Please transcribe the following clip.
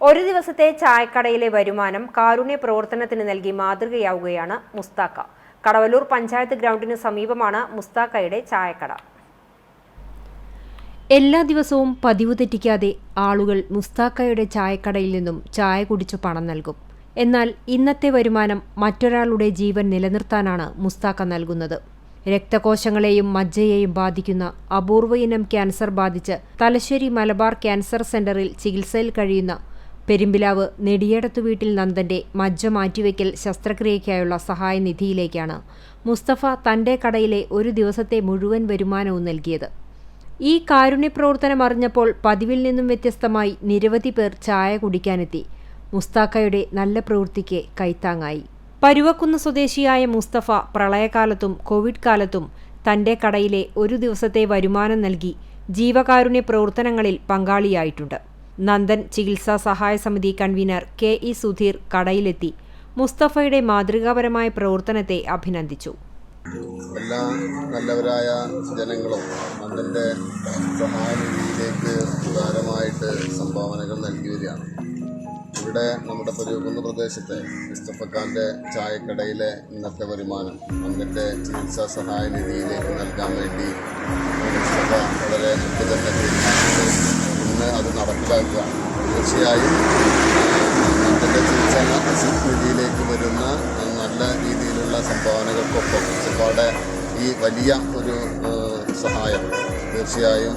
ഒരു ദിവസത്തെ ചായക്കടയിലെ വരുമാനം കാരുണ്യ പ്രവർത്തനത്തിന് നൽകി മാതൃകയാവുകയാണ് മുസ്താക്ക. കടവല്ലൂർ പഞ്ചായത്ത് ഗ്രൗണ്ടിന് സമീപമാണ് മുസ്താക്കയുടെ ചായക്കട. എല്ലാ ദിവസവും പതിവ് തെറ്റിക്കാതെ ആളുകൾ മുസ്താക്കയുടെ ചായക്കടയിൽ നിന്നും ചായ കുടിച്ചു പണം നൽകും. എന്നാൽ ഇന്നത്തെ വരുമാനം മറ്റൊരാളുടെ ജീവൻ നിലനിർത്താനാണ് മുസ്താക്ക നൽകുന്നത്. രക്തകോശങ്ങളെയും മജ്ജയെയും ബാധിക്കുന്ന അപൂർവ ഇനം ക്യാൻസർ ബാധിച്ച് തലശ്ശേരി മലബാർ ക്യാൻസർ സെന്ററിൽ ചികിത്സയിൽ കഴിയുന്ന പെരുമ്പിലാവ് നെടിയേടത്തു വീട്ടിൽ നന്ദന്റെ മജ്ജ മാറ്റിവെക്കൽ ശസ്ത്രക്രിയയ്ക്കായുള്ള സഹായനിധിയിലേക്കാണ് മുസ്തഫ തന്റെ കടയിലെ ഒരു ദിവസത്തെ മുഴുവൻ വരുമാനവും നൽകിയത്. ഈ കാരുണ്യപ്രവർത്തനം അറിഞ്ഞപ്പോൾ പതിവിൽ നിന്നും വ്യത്യസ്തമായി നിരവധി പേർ ചായ കുടിക്കാനെത്തി. മുസ്താക്കയുടെ നല്ല പ്രവൃത്തിക്ക് കൈത്താങ്ങായി. പരുവക്കുന്ന് സ്വദേശിയായ മുസ്തഫ പ്രളയകാലത്തും കോവിഡ് കാലത്തും തന്റെ കടയിലെ ഒരു ദിവസത്തെ വരുമാനം നൽകി ജീവകാരുണ്യ പ്രവർത്തനങ്ങളിൽ പങ്കാളിയായിട്ടുണ്ട്. നന്ദൻ ചികിത്സാ സഹായ സമിതി കൺവീനർ KE സുധീർ കടയിലെത്തി മുസ്തഫയുടെ മാതൃകാപരമായ പ്രവർത്തനത്തെ അഭിനന്ദിച്ചു. എല്ലാ നല്ലവരായ ജനങ്ങളും നന്ദന്റെ സഹായനിധിയിലേക്ക് ഉദാരമായിട്ട് സംഭാവനകൾ നൽകി വരികയാണ്. ഇവിടെ നമ്മുടെ പരുവക്കുന്ന് പ്രദേശത്തെ മുസ്തഫക്കാന്റെ ചായക്കടയിലെ ഇന്നത്തെ വരുമാനം നന്ദന്റെ ചികിത്സാ സഹായ നിധിയിലേക്ക് നൽകാൻ വേണ്ടി മുസ്തഫ വളരെ മുമ്പ് തന്നെ ഇന്ന് അത് നടപ്പിലാക്കുകയാണ്. തീർച്ചയായും നന്ദന്റെ ചികിത്സാ നിധിയിലേക്ക് വരുന്ന നല്ല രീതിയിലുള്ള സംഭാവനകൾക്കൊപ്പം മുസ്തഫയുടെ ഈ വലിയ ഒരു സഹായം തീർച്ചയായും